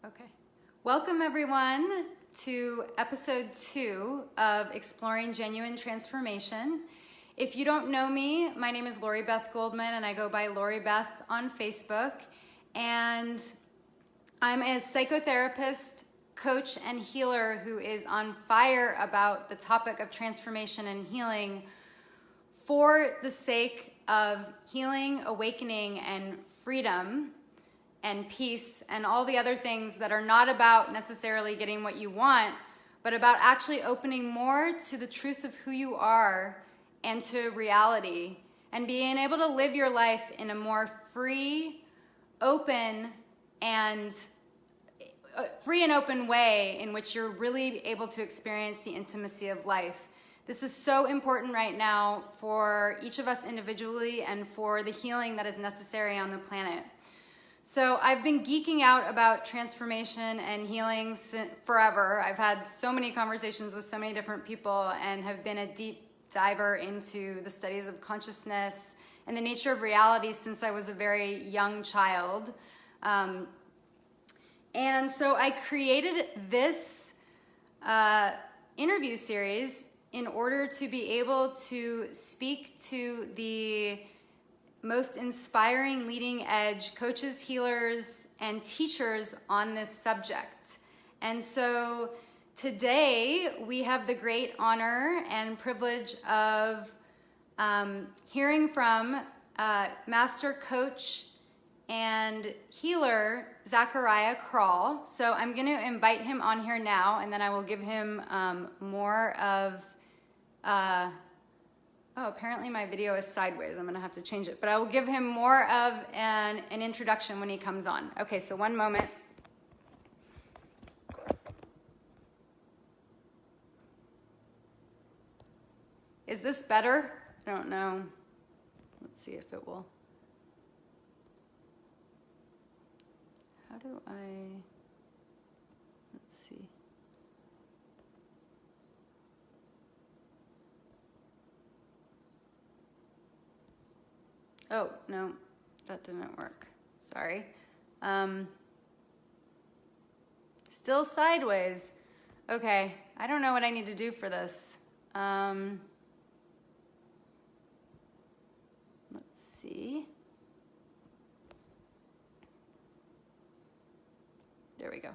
Okay. Welcome everyone to episode 2 of Exploring Genuine Transformation. If you don't know me, my name is Lori Beth Goldman and I go by Lori Beth on Facebook. And I'm a psychotherapist, coach, and healer who is on fire about the topic of transformation and healing for the sake of healing, awakening, and freedom and peace and all the other things that are not about necessarily getting what you want, but about actually opening more to the truth of who you are and to reality and being able to live your life in a more free, open way in which you're really able to experience the intimacy of life. This is so important right now for each of us individually and for the healing that is necessary on the planet. So I've been geeking out about transformation and healing forever. I've had so many conversations with so many different people and have been a deep diver into the studies of consciousness and the nature of reality since I was a very young child. And so I created this interview series in order to be able to speak to the most inspiring leading edge coaches, healers, and teachers on this subject. And so today we have the great honor and privilege of hearing from master coach and healer Zachariah Kral. So I'm going to invite him on here now, and then I will give him more of oh, apparently my video is sideways. I'm gonna have to change it, but I will give him more of an introduction when he comes on. Okay, so one moment. Is this better? I don't know. Let's see if it will. How do I, let's see. Oh, no, that didn't work. Sorry. Still sideways. Okay, I don't know what I need to do for this. Let's see. There we go.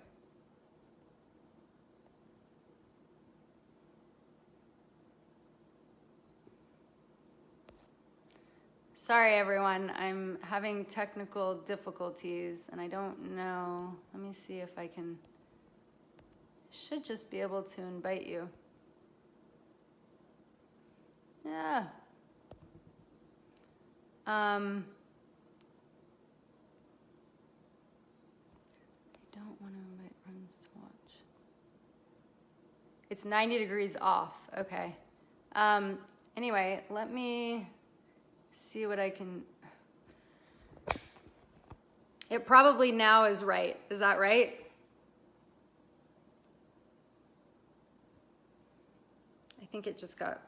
Sorry, everyone. I'm having technical difficulties, and I don't know. Let me see if I can. Should just be able to invite you. Yeah. I don't want to invite friends to watch. It's 90 degrees off. Okay. Anyway, let me see what I can. It probably now is right. Is that right? I think it just got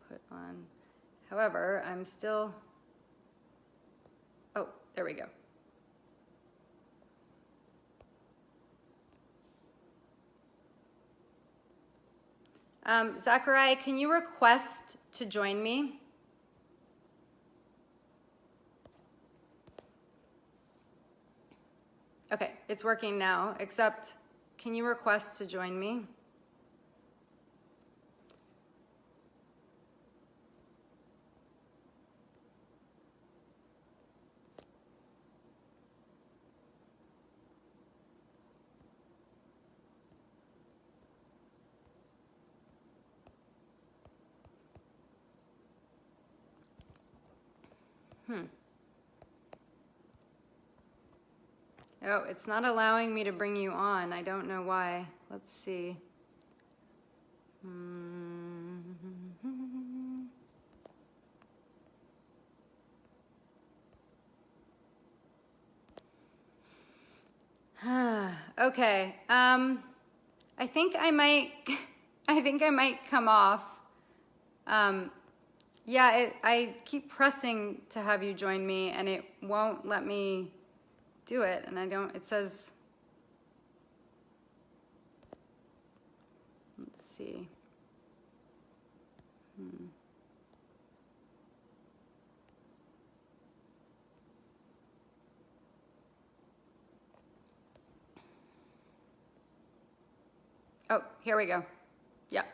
put on. However, I'm still. Oh, there we go. Zachariah, can you request to join me? Okay, it's working now, except can you request to join me? Oh, it's not allowing me to bring you on. I don't know why. Let's see. Okay. I think I might come off. Yeah, I keep pressing to have you join me and it won't let me do it. And it says see. Oh, here we go. Yep.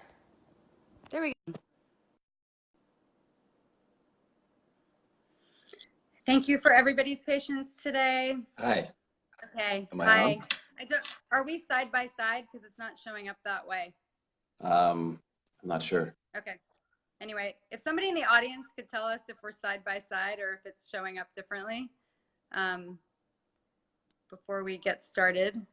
There we go. Thank you for everybody's patience today. Hi. Okay. Am I Hi. on? Are we side by side? Because it's not showing up that way. I'm not sure. Okay. Anyway, if somebody in the audience could tell us if we're side by side or if it's showing up differently before we get started.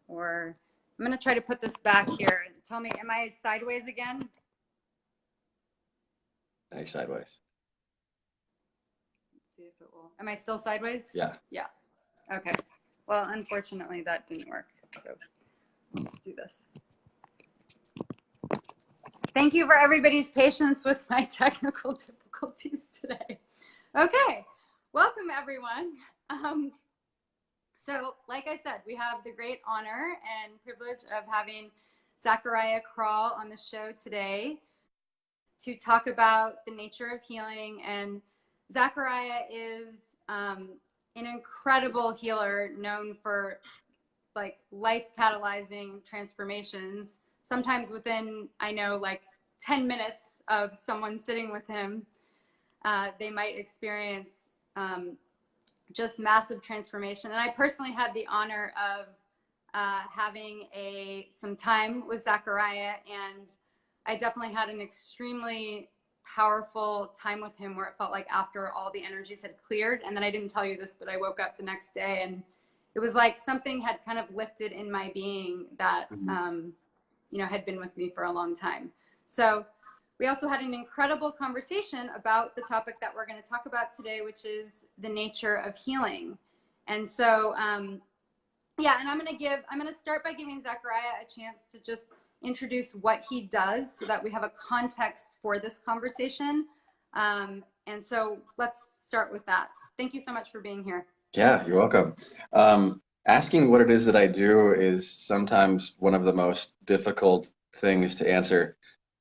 Or I'm going to try to put this back here and tell me, am I sideways again? You're sideways. Let's see if it will. Am I still sideways? Yeah. Yeah. Okay. Well, unfortunately, that didn't work. So we'll just do this. Thank you for everybody's patience with my technical difficulties today. Okay. Welcome, everyone. So, like I said, we have the great honor and privilege of having Zachariah Kral on the show today to talk about the nature of healing. And Zachariah is an incredible healer known for like life catalyzing transformations. Sometimes within, I know, like 10 minutes of someone sitting with him, they might experience just massive transformation. And I personally had the honor of having some time with Zachariah, and I definitely had an extremely powerful time with him where it felt like after all the energies had cleared, and then I didn't tell you this, but I woke up the next day and it was like something had kind of lifted in my being that had been with me for a long time. So we also had an incredible conversation about the topic that we're going to talk about today, which is the nature of healing. And so, and I'm going to start by giving Zachariah a chance to just introduce what he does so that we have a context for this conversation. And so let's start with that. Thank you so much for being here. Yeah, you're welcome. Asking what it is that I do is sometimes one of the most difficult things to answer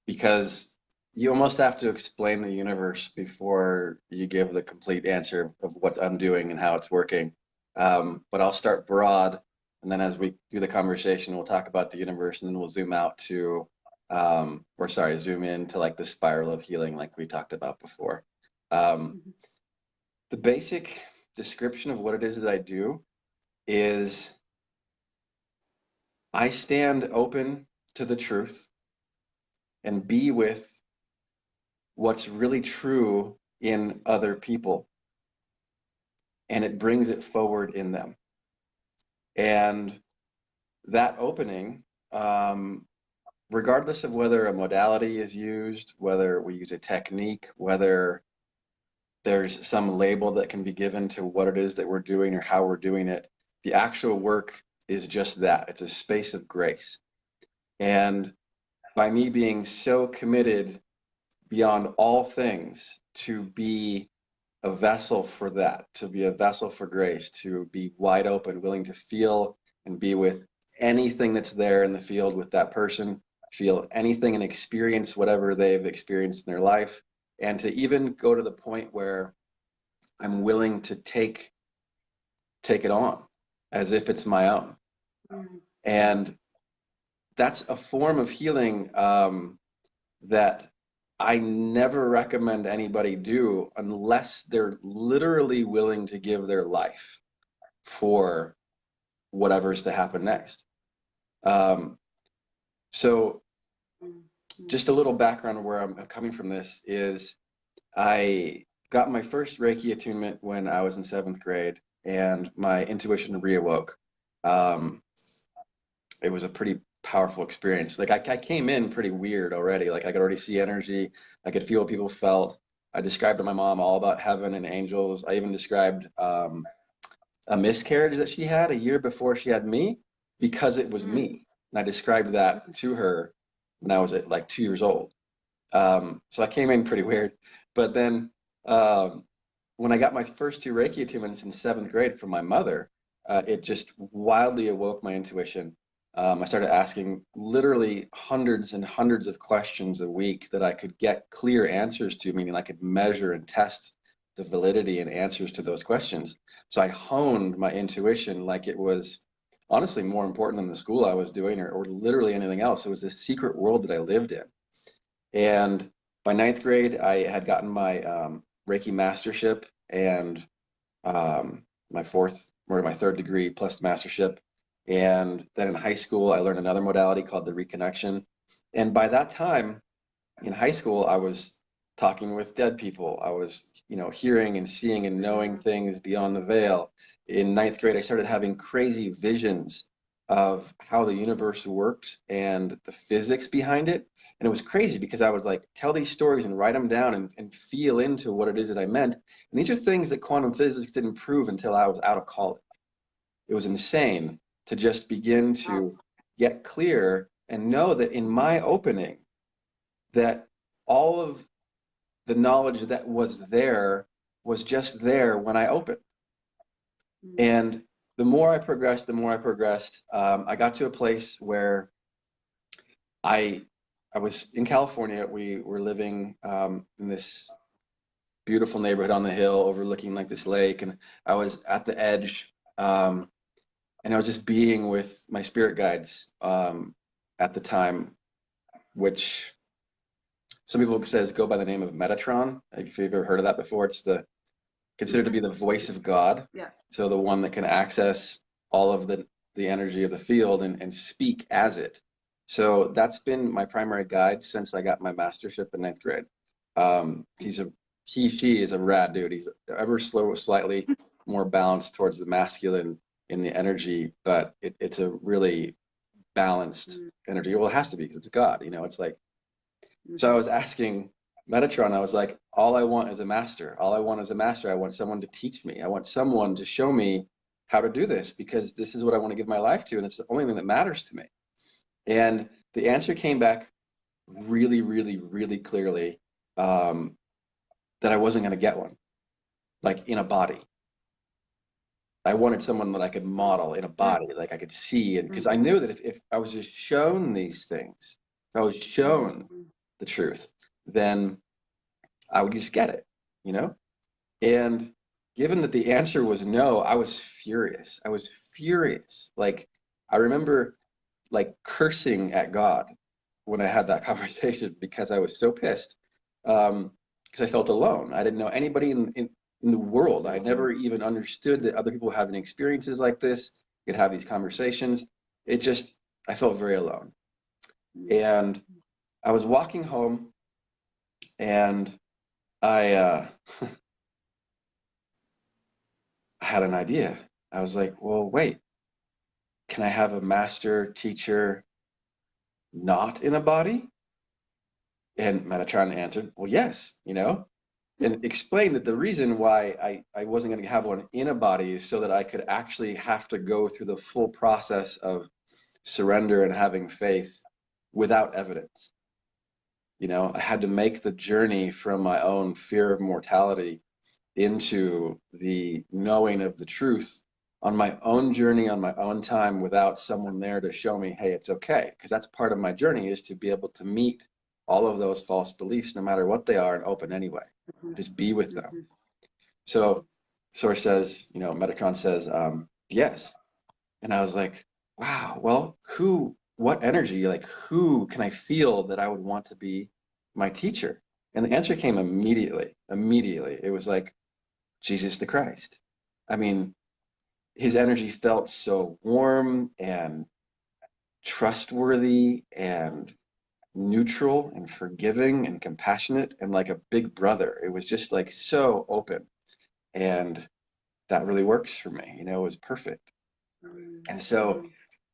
because you almost have to explain the universe before you give the complete answer of what I'm doing and how it's working. But I'll start broad, and then as we do the conversation, we'll talk about the universe, and then we'll zoom out to, zoom in to like the spiral of healing like we talked about before. The basic description of what it is that I do is I stand open to the truth and be with what's really true in other people, and it brings it forward in them. And that opening, regardless of whether a modality is used, whether we use a technique, whether there's some label that can be given to what it is that we're doing or how we're doing it, the actual work is just that. It's a space of grace. And by me being so committed beyond all things to be a vessel for that, to be a vessel for grace, to be wide open, willing to feel and be with anything that's there in the field with that person, feel anything and experience whatever they've experienced in their life, and to even go to the point where I'm willing to take it on as if it's my own. And that's a form of healing that I never recommend anybody do unless they're literally willing to give their life for whatever's to happen next. So just a little background of where I'm coming from this is I got my first Reiki attunement when I was in 7th grade, and my intuition reawoke. It was a pretty powerful experience. Like I came in pretty weird already. Like I could already see energy. I could feel what people felt. I described to my mom all about heaven and angels. I even described a miscarriage that she had a year before she had me because it was me. And I described that to her when I was at like 2 years old. So I came in pretty weird. But then when I got my first 2 Reiki attunements in 7th grade from my mother, it just wildly awoke my intuition. I started asking literally hundreds and hundreds of questions a week that I could get clear answers to, meaning I could measure and test the validity and answers to those questions. So I honed my intuition like it was honestly more important than the school I was doing or literally anything else. It was this secret world that I lived in. And by ninth grade, I had gotten my Reiki mastership and my fourth or my third degree plus mastership. And then in high school, I learned another modality called the reconnection. And by that time in high school, I was talking with dead people. I was, hearing and seeing and knowing things beyond the veil. In ninth grade, I started having crazy visions of how the universe worked and the physics behind it. And it was crazy because I would like tell these stories and write them down and feel into what it is that I meant. And these are things that quantum physics didn't prove until I was out of college. It was insane to just begin to get clear and know that in my opening, that all of the knowledge that was just there when I opened. And the more I progressed, I got to a place where I was in California. We were living in this beautiful neighborhood on the hill overlooking like this lake, and I was at the edge, and I was just being with my spirit guides at the time, which some people says go by the name of Metatron. If you've ever heard of that before, it's considered to be the voice of God. Yeah. So the one that can access all of the energy of the field and speak as it. So that's been my primary guide since I got my mastership in ninth grade. She is a rad dude. He's ever slightly more balanced towards the masculine in the energy, but it's a really balanced energy. Well, it has to be because it's God, it's like, so I was asking Metatron, I was like, all I want is a master. All I want is a master. I want someone to teach me. I want someone to show me how to do this because this is what I want to give my life to. And it's the only thing that matters to me. And the answer came back really, really, really clearly that I wasn't going to get one, like in a body. I wanted someone that I could model in a body, like I could see. And because I knew that if I was just shown these things, if I was shown the truth, then I would just get it, And given that the answer was no, I was furious. I was furious. Like, I remember like cursing at God when I had that conversation because I was so pissed. Because I felt alone. I didn't know anybody in the world. I had never even understood that other people were having experiences like this, could have these conversations. I felt very alone. And I was walking home and I had an idea. I was like, well, wait, can I have a master teacher not in a body? And Metatron answered, well, yes, and explained that the reason why I wasn't going to have one in a body is so that I could actually have to go through the full process of surrender and having faith without evidence. I had to make the journey from my own fear of mortality into the knowing of the truth on my own journey, on my own time, without someone there to show me, hey, it's okay. Because that's part of my journey, is to be able to meet all of those false beliefs, no matter what they are, and open anyway. Just be with them. So Source says, Metatron says, yes. And I was like, wow, well, what energy, like who can I feel that I would want to be my teacher? And the answer came immediately. It was like, Jesus the Christ. I mean, his energy felt so warm and trustworthy and neutral and forgiving and compassionate and like a big brother. It was just like so open. And that really works for me. It was perfect. And so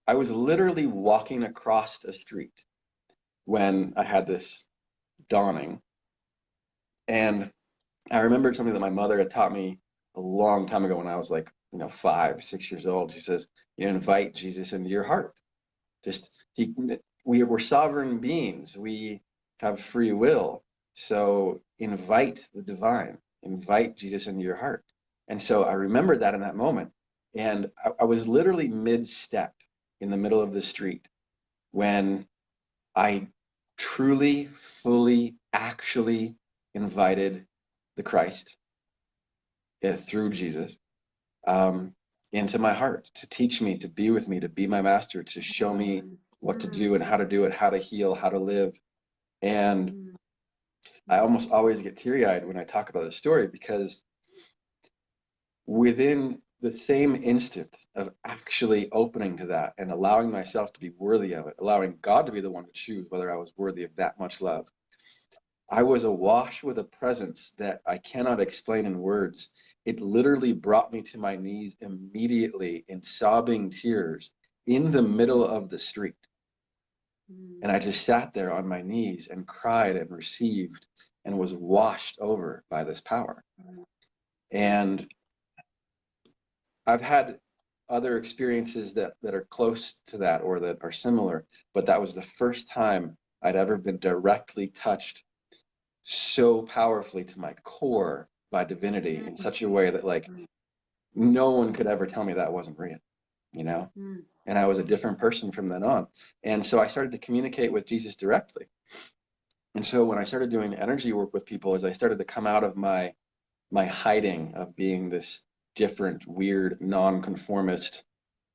I was literally walking across a street when I had this dawning. And I remembered something that my mother had taught me a long time ago when I was like, 5, 6 years old. She says, you invite Jesus into your heart. We're sovereign beings. We have free will. So invite the divine, invite Jesus into your heart. And so I remembered that in that moment. And I was literally mid-step in the middle of the street when I truly, fully, actually invited the Christ through Jesus into my heart to teach me, to be with me, to be my master, to show me what to do and how to do it, how to heal, how to live. And I almost always get teary-eyed when I talk about this story, because within the same instant of actually opening to that and allowing myself to be worthy of it, allowing God to be the one to choose whether I was worthy of that much love, I was awash with a presence that I cannot explain in words. It literally brought me to my knees immediately in sobbing tears in the middle of the street. And I just sat there on my knees and cried and received and was washed over by this power. And I've had other experiences that are close to that or that are similar, but that was the first time I'd ever been directly touched so powerfully to my core by divinity in such a way that, like, no one could ever tell me that wasn't real, you know? And I was a different person from then on. And so I started to communicate with Jesus directly. And so when I started doing energy work with people, as I started to come out of my hiding of being this different, weird, nonconformist,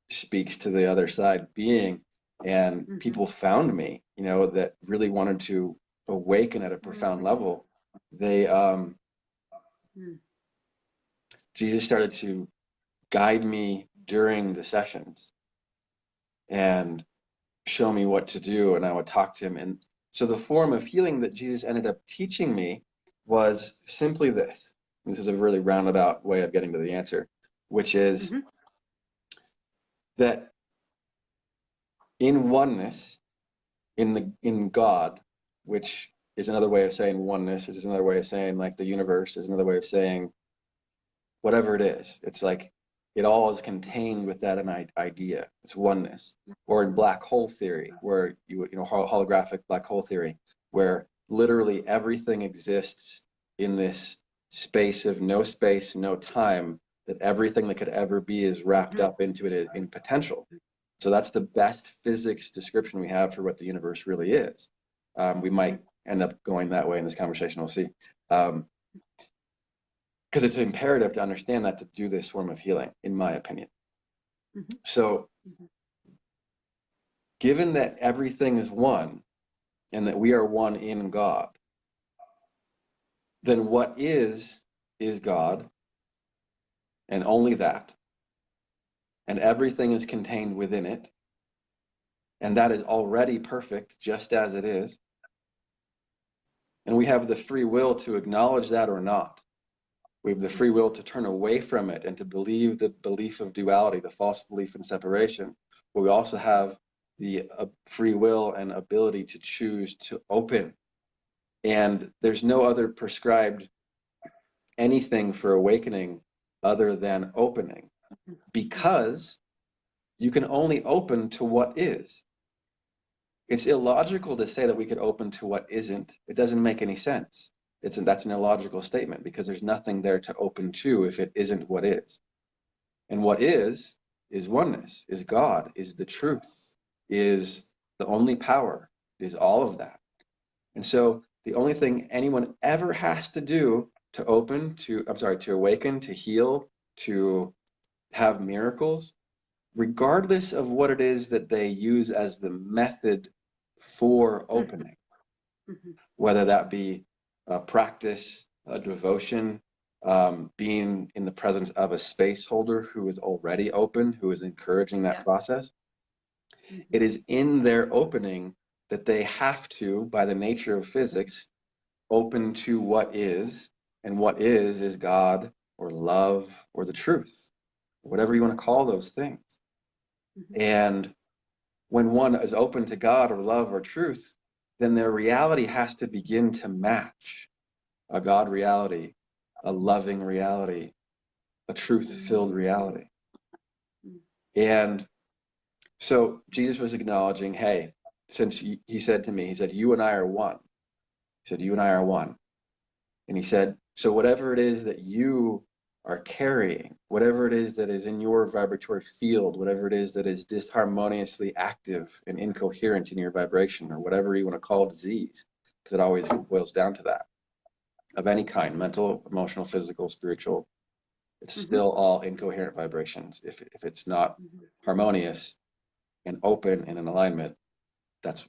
speaks to the other side being, and people found me, you know, that really wanted to awaken at a profound level. They Jesus started to guide me during the sessions and show me what to do, and I would talk to him. And so the form of healing that Jesus ended up teaching me was simply this. This is a really roundabout way of getting to the answer, which is that in oneness, in God, which is another way of saying oneness, is another way of saying, like, the universe, is another way of saying whatever it is. It's like it all is contained with that an idea. It's oneness. Or in black hole theory, where you know, holographic black hole theory, where literally everything exists in this space of no space, no time, that everything that could ever be is wrapped up into it in potential. So that's the best physics description we have for what the universe really is. We might end up going that way in this conversation, we'll see. Because it's imperative to understand that to do this form of healing, in my opinion. So given that everything is one and that we are one in God, then what is God, and only that. And everything is contained within it. And that is already perfect, just as it is. And we have the free will to acknowledge that or not. We have the free will to turn away from it and to believe the belief of duality, the false belief in separation. But we also have the free will and ability to choose to open. And there's no other prescribed anything for awakening other than opening, because you can only open to what is. It's illogical to say that we could open to what isn't. It doesn't make any sense. That's an illogical statement, because there's nothing there to open to if it isn't what is. And what is oneness, is God, is the truth, is the only power, is all of that. And so the only thing anyone ever has to do to to awaken, to heal, to have miracles, regardless of what it is that they use as the method for opening, whether that be a practice, a devotion, being in the presence of a space holder who is already open, who is encouraging that process. It is in their opening that they have to, by the nature of physics, open to what is, and what is God or love or the truth, whatever you want to call those things. And when one is open to God or love or truth, then their reality has to begin to match a God reality, a loving reality, a truth-filled reality. And so Jesus was acknowledging, hey, since he said to me, he said, you and I are one. He said, you and I are one. And he said, so whatever it is that you are carrying, whatever it is that is in your vibratory field, whatever it is that is disharmoniously active and incoherent in your vibration, or whatever you want to call disease, because it always boils down to that, of any kind, mental, emotional, physical, spiritual, it's still all incoherent vibrations. If it's not harmonious and open and in alignment,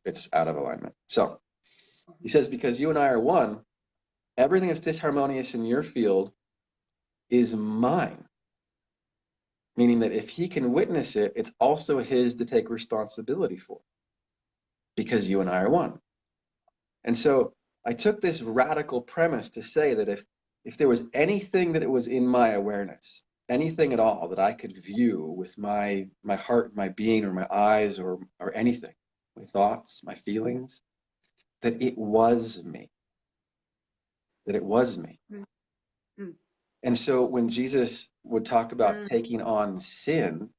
it's out of alignment. So he says, because you and I are one, everything that's disharmonious in your field is mine. Meaning that if he can witness it, it's also his to take responsibility for, because you and I are one. And so I took this radical premise to say that if there was anything that it was in my awareness, anything at all that I could view with my heart, my being, or my eyes, or anything, my thoughts, my feelings, that it was me. That it was me. And so when Jesus would talk about taking on sin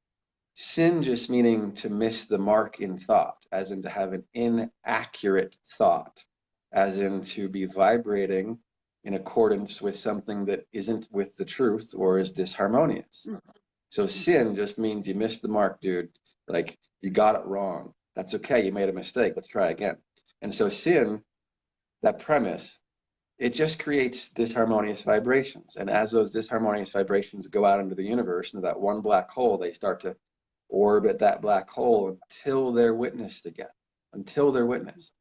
just meaning to miss the mark in thought, as in to have an inaccurate thought, as in to be vibrating in accordance with something that isn't with the truth or is disharmonious. So sin just means you missed the mark, dude. Like, you got it wrong. That's okay. You made a mistake. Let's try again. And so sin, that premise, it just creates disharmonious vibrations. And as those disharmonious vibrations go out into the universe, into that one black hole, they start to orbit that black hole until they're witnessed again, until they're witnessed.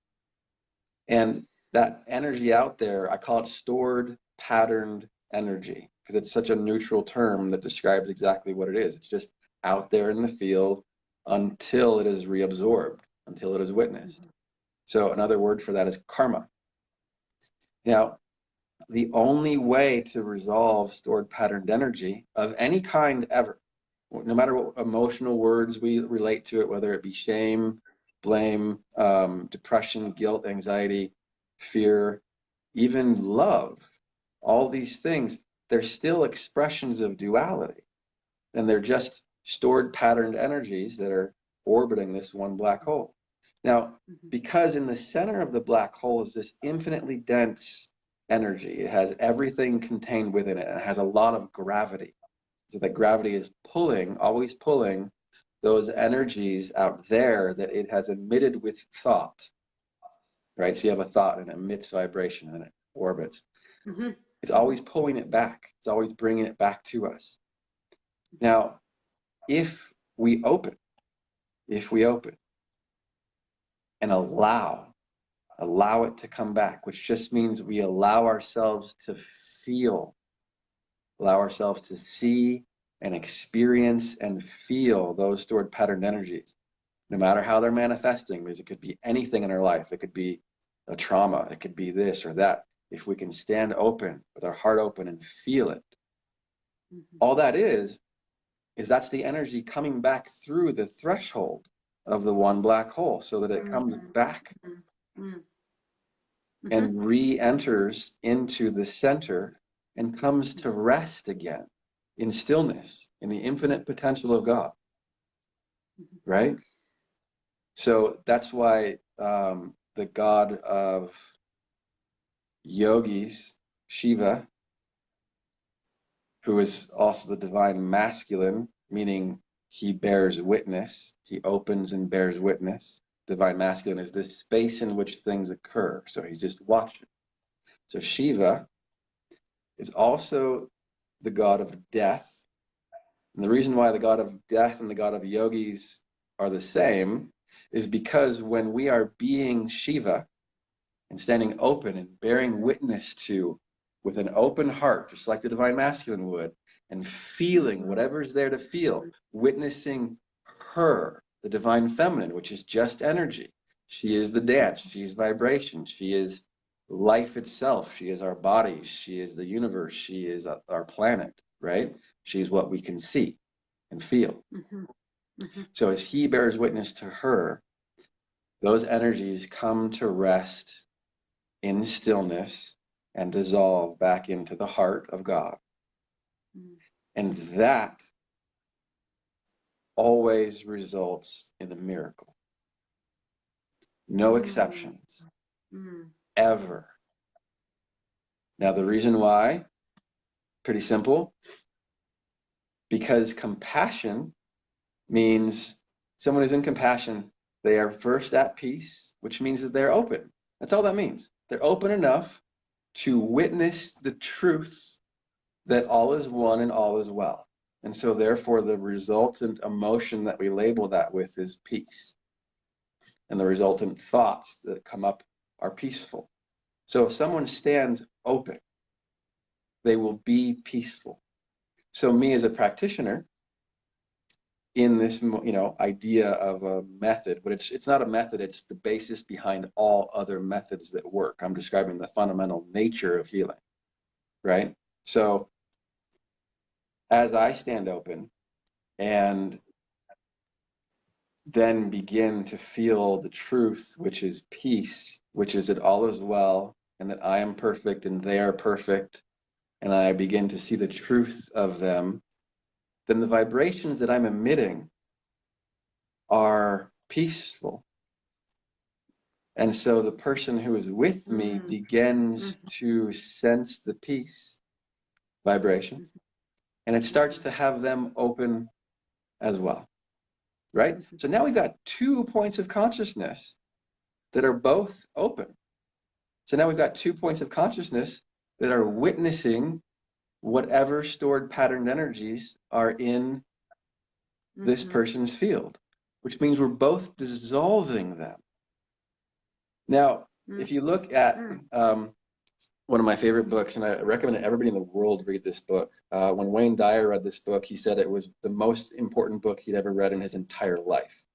And that energy out there, I call it stored patterned energy, because it's such a neutral term that describes exactly what it is. It's just out there in the field until it is reabsorbed, until it is witnessed. So another word for that is karma. Now, the only way to resolve stored patterned energy of any kind ever, no matter what emotional words we relate to it, whether it be shame, blame, depression, guilt, anxiety, fear, even love, all these things, they're still expressions of duality. And they're just stored patterned energies that are orbiting this one black hole. Now, because in the center of the black hole is this infinitely dense energy, it has everything contained within it, and it has a lot of gravity. So that gravity is pulling, always pulling those energies out there that it has emitted with thought, right? So you have a thought and it emits vibration and it orbits. It's always pulling it back. It's always bringing it back to us. Now, if we open and allow it to come back, which just means we allow ourselves to feel, allow ourselves to see and experience and feel those stored patterned energies, no matter how they're manifesting, because it could be anything in our life. It could be a trauma. It could be this or that. If we can stand open with our heart open and feel it, all that is that's the energy coming back through the threshold of the one black hole, so that it comes back and re-enters into the center and comes to rest again in stillness, in the infinite potential of God, right? So that's why the god of yogis, Shiva, who is also the divine masculine, meaning he bears witness, he opens and bears witness. Divine masculine is this space in which things occur. So he's just watching. So Shiva is also the god of death. And the reason why the god of death and the god of yogis are the same is because when we are being Shiva and standing open and bearing witness to, with an open heart, just like the divine masculine would, and feeling whatever's there to feel, witnessing her, the divine feminine, which is just energy. She is the dance, she's vibration, she is life itself, she is our bodies, she is the universe, she is our planet, right? She's what we can see and feel. So as he bears witness to her, those energies come to rest in stillness and dissolve back into the heart of God. And that always results in a miracle. No exceptions. Ever. Now, the reason why, pretty simple. because compassion means someone who's in compassion, they are first at peace, which means that they're open. That's all that means. They're open enough to witness the truth that all is one and all is well. And so therefore the resultant emotion that we label that with is peace. And the resultant thoughts that come up are peaceful. So if someone stands open, they will be peaceful. So me as a practitioner, in this idea of a method, but it's not a method, it's the basis behind all other methods that work. I'm describing the fundamental nature of healing, right? So as I stand open and then begin to feel the truth, which is peace, which is that all is well and that I am perfect and they are perfect, and I begin to see the truth of them, then the vibrations that I'm emitting are peaceful. And so the person who is with me begins to sense the peace vibrations, and it starts to have them open as well, right? So now we've got 2 points of consciousness that are both open. So now we've got 2 points of consciousness that are witnessing whatever stored patterned energies are in this person's field, which means we're both dissolving them. Now, if you look at one of my favorite books, and I recommend everybody in the world read this book. When Wayne Dyer read this book, he said it was the most important book he'd ever read in his entire life.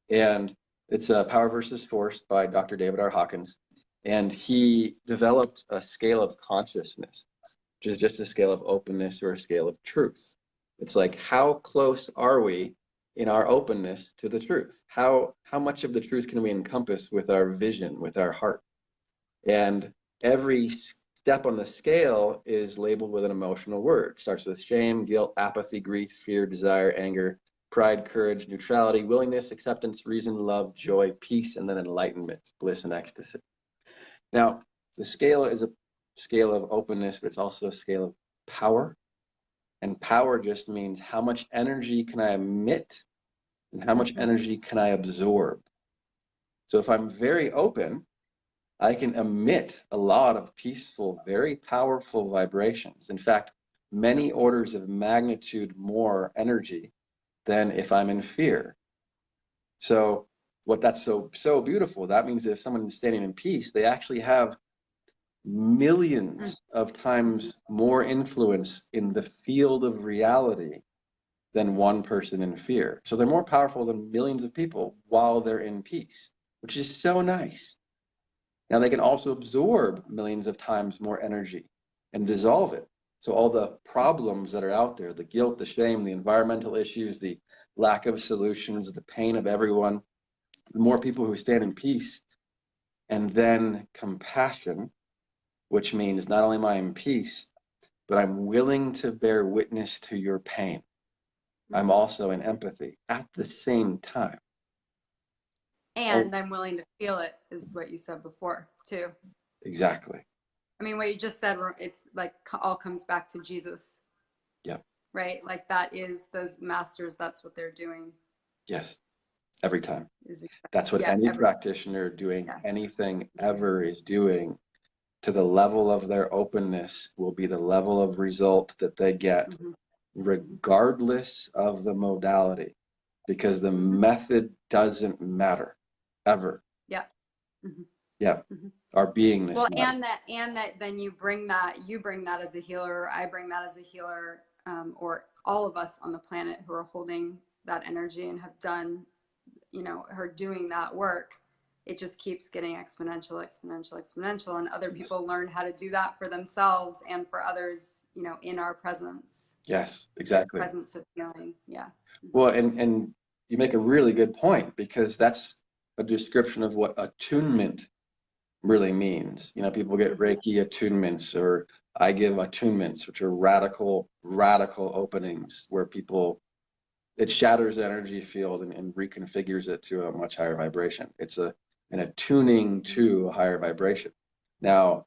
And it's Power versus Force by Dr. David R. Hawkins. And he developed a scale of consciousness, which is just a scale of openness or a scale of truth. It's like, how close are we in our openness to the truth? How much of the truth can we encompass with our vision, with our heart? And every step on the scale is labeled with an emotional word. It starts with shame, guilt, apathy, grief, fear, desire, anger, pride, courage, neutrality, willingness, acceptance, reason, love, joy, peace, and then enlightenment, bliss, and ecstasy. Now, the scale is a scale of openness, but it's also a scale of power. And power just means how much energy can I emit and how much energy can I absorb. So if I'm very open, I can emit a lot of peaceful, very powerful vibrations. In fact, many orders of magnitude more energy than if I'm in fear. So that's so beautiful, that means that if someone is standing in peace, they actually have millions of times more influence in the field of reality than one person in fear. So they're more powerful than millions of people while they're in peace, which is so nice. Now they can also absorb millions of times more energy and dissolve it. So all the problems that are out there, the guilt, the shame, the environmental issues, the lack of solutions, the pain of everyone, the more people who stand in peace, and then compassion, which means not only am I in peace, but I'm willing to bear witness to your pain. I'm also in empathy at the same time. And I'm willing to feel it, is what you said before, too. Exactly. I mean, what you just said, it's like all comes back to Jesus. Yeah. Right? Like that is those masters, that's what they're doing. Yes. Every time. That's what any practitioner doing anything ever is doing. To the level of their openness will be the level of result that they get, regardless of the modality, because the method doesn't matter ever. Yeah. Yeah. Our beingness. Well, and that then you bring that as a healer, or I bring that as a healer, or all of us on the planet who are holding that energy and have done, are doing that work. It just keeps getting exponential, and other people learn how to do that for themselves and for others, in our presence. Yes, exactly. Presence of healing. Yeah. Well, and you make a really good point, because that's a description of what attunement really means. People get Reiki attunements, or I give attunements, which are radical openings where it shatters the energy field and reconfigures it to a much higher vibration. It's an attuning to a higher vibration. Now,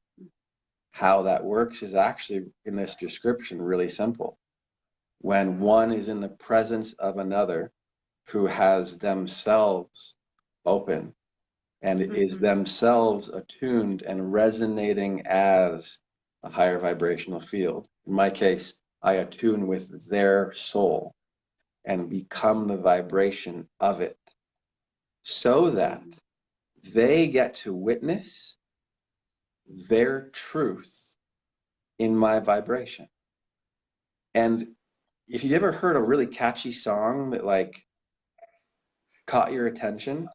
how that works is actually in this description really simple. when one is in the presence of another who has themselves open and is themselves attuned and resonating as a higher vibrational field. In my case, I attune with their soul and become the vibration of it so that they get to witness their truth in my vibration. And if you ever heard a really catchy song that like caught your attention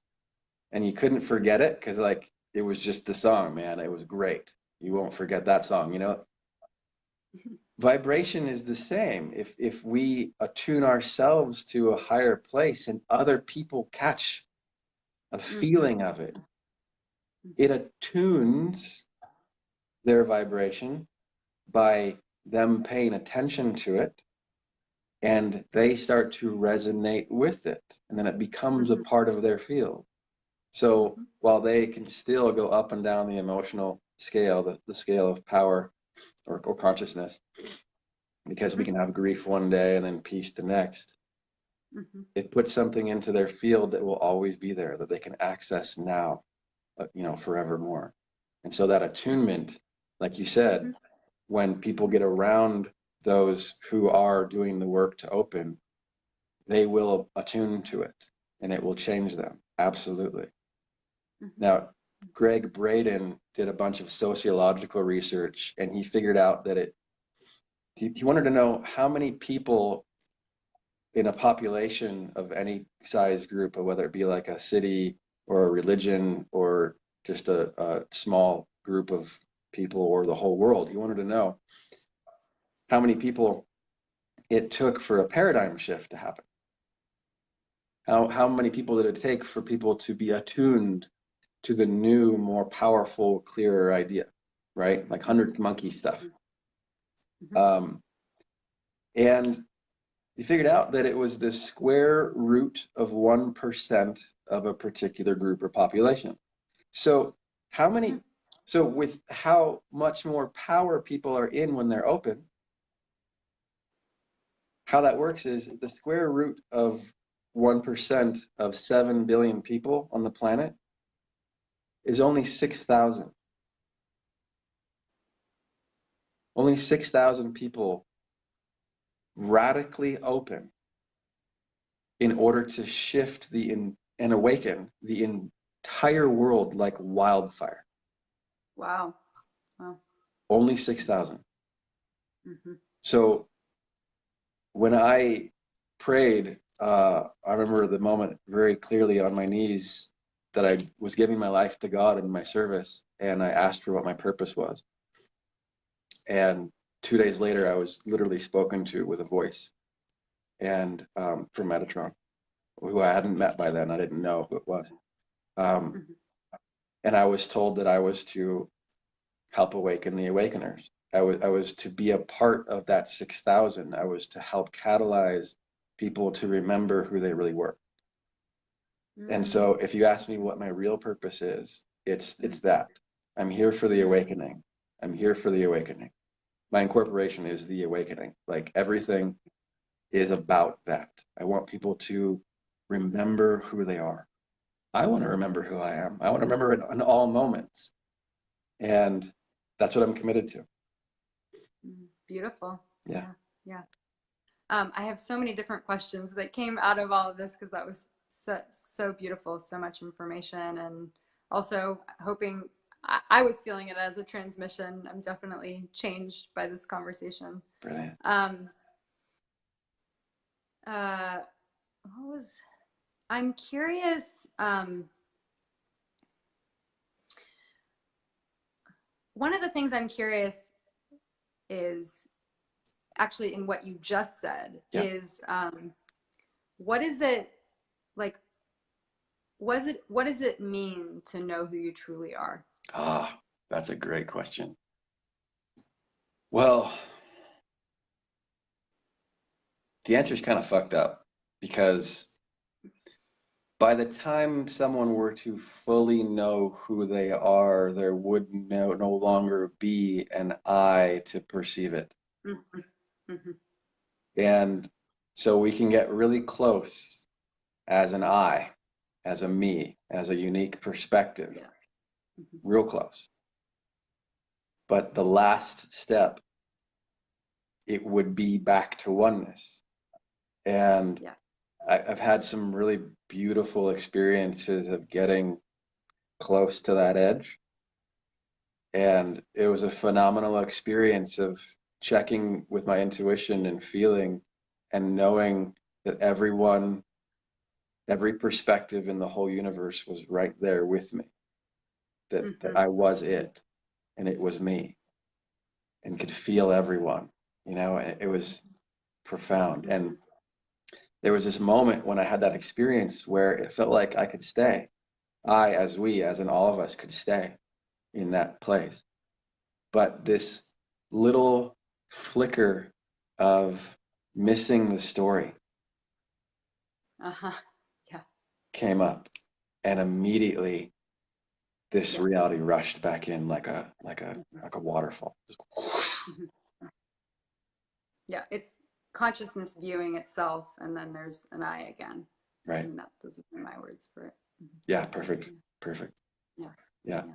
and you couldn't forget it because like it was just the song, man, it was great. You won't forget that song, you know? Vibration is the same. If we attune ourselves to a higher place and other people catch a feeling of it, it attunes their vibration by them paying attention to it, and they start to resonate with it, and then it becomes a part of their field. So while they can still go up and down the emotional scale, the scale of power or consciousness, because we can have grief one day and then peace the next, it puts something into their field that will always be there, that they can access now, you know, forevermore. And so that attunement, like you said, when people get around those who are doing the work to open, they will attune to it and it will change them. Absolutely. Now, Greg Braden did a bunch of sociological research and he figured out that he wanted to know how many people in a population of any size group, or whether it be like a city or a religion or just a small group of people or the whole world. He wanted to know how many people it took for a paradigm shift to happen. How many people did it take for people to be attuned to the new, more powerful, clearer idea, right? Like 100 monkey stuff. And he figured out that it was the square root of 1% of a particular group or population. So with how much more power people are in when they're open, how that works is the square root of 1% of 7 billion people on the planet is only 6,000. Only 6,000 people radically open in order to shift and awaken the entire world like wildfire. Wow. Wow. Only 6,000. So when I prayed, I remember the moment very clearly on my knees that I was giving my life to God in my service, and I asked for what my purpose was. And 2 days later, I was literally spoken to with a voice, and from Metatron, who I hadn't met by then. I didn't know who it was. And I was told that I was to help awaken the awakeners. I was to be a part of that 6,000. I was to help catalyze people to remember who they really were. And so if you ask me what my real purpose is, it's that. I'm here for the awakening. I'm here for the awakening. My incorporation is the awakening. Like everything is about that. I want people to remember who they are. I want to remember who I am. I want to remember it in all moments. And that's what I'm committed to. Beautiful. Yeah. Yeah. I have so many different questions that came out of all of this because that was so beautiful, so much information, and also hoping I was feeling it as a transmission. I'm definitely changed by this conversation. Brilliant. I'm curious. One of the things I'm curious is actually in what you just said is what is it like? What does it mean to know who you truly are? That's a great question. Well, the answer is kind of fucked up because by the time someone were to fully know who they are, there would no longer be an I to perceive it. And so we can get really close as an I, as a me, as a unique perspective, Yeah. Mm-hmm. real close. But the last step, it would be back to oneness. And Yeah. I've had some really beautiful experiences of getting close to that edge. And it was a phenomenal experience of checking with my intuition and feeling and knowing that everyone, every perspective in the whole universe was right there with me, that Mm-hmm. I was it and it was me and could feel everyone, you know, it was profound. Mm-hmm. And there was this moment when I had that experience where it felt like I could stay. I, as we, as in all of us, could stay in that place. But this little flicker of missing the story Uh-huh. Yeah. came up, and immediately this Yeah. reality rushed back in like a Mm-hmm. like a waterfall. Just, Mm-hmm. Yeah. It's consciousness viewing itself, and then there's an I again. right. And that those would be my words for it. Yeah, perfect. Perfect. Yeah. Yeah. Yeah.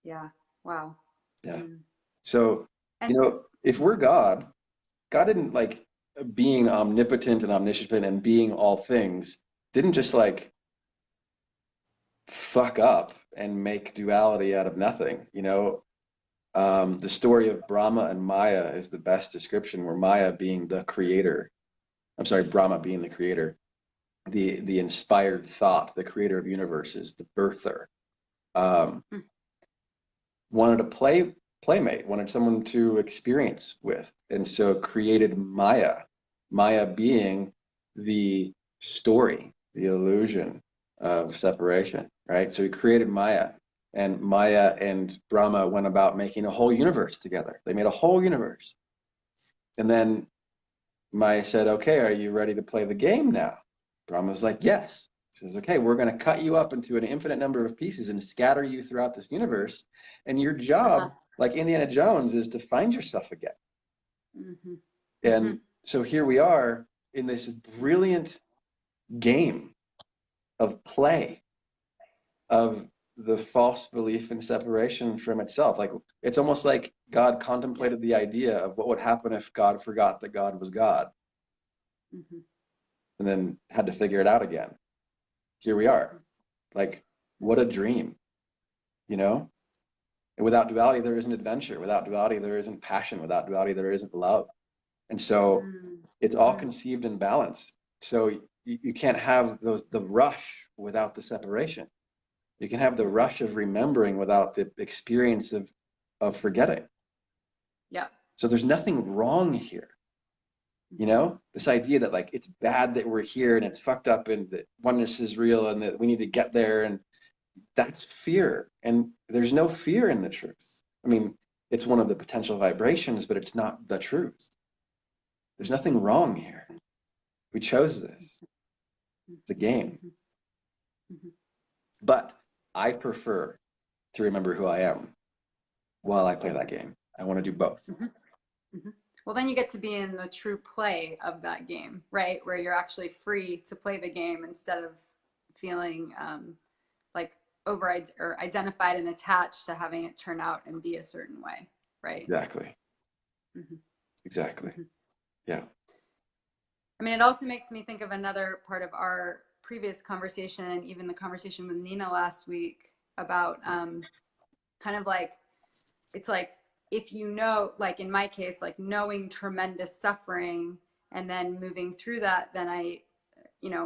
Yeah. Wow. Yeah. Mm. So, And you know, if we're God, God didn't like being omnipotent and omniscient and being all things, didn't just like fuck up and make duality out of nothing. You know, the story of Brahma and Maya is the best description, where Maya being the creator, I'm sorry, Brahma being the creator, the inspired thought, the creator of universes, the birther, um, mm, wanted a playmate, wanted someone to experience with, and so created Maya. Maya being the story, the illusion of separation, right? So he created Maya, and Maya and Brahma went about making a whole universe together. They made a whole universe. And then Maya said, "Okay, are you ready to play the game now?" Brahma's like, "Yes." He says, "Okay, we're going to cut you up into an infinite number of pieces and scatter you throughout this universe. And your uh-huh. job, like Indiana Jones, is to find yourself again." Mm-hmm. Mm-hmm. And so here we are in this brilliant game of play, of the false belief in separation from itself. Like it's almost like God Yeah. contemplated the idea of what would happen if God forgot that God was God Mm-hmm. and then had to figure it out again. Here we are. Like, what a dream, you know? And without duality, there isn't adventure. Without duality, there isn't passion. Without duality, there isn't love. And so it's all Mm-hmm. conceived in balance. So you can't have the rush without the separation. You can have the rush of remembering without the experience of forgetting. Yeah. So there's nothing wrong here. You know, this idea that like it's bad that we're here and it's fucked up and that oneness is real and that we need to get there, and that's fear. And there's no fear in the truth. I mean, it's one of the potential vibrations, but it's not the truth. There's nothing wrong here. We chose this. It's a game. Mm-hmm. Mm-hmm. But I prefer to remember who I am while I play that game. I want to do both. Mm-hmm. Mm-hmm. Well, then you get to be in the true play of that game, right? Where you're actually free to play the game instead of feeling like over or identified and attached to having it turn out and be a certain way, right? Exactly. Mm-hmm. Exactly. Mm-hmm. Yeah. I mean, it also makes me think of another part of our previous conversation and even the conversation with Nina last week about kind of like, it's like, if you know, like in my case, like knowing tremendous suffering and then moving through that, then I,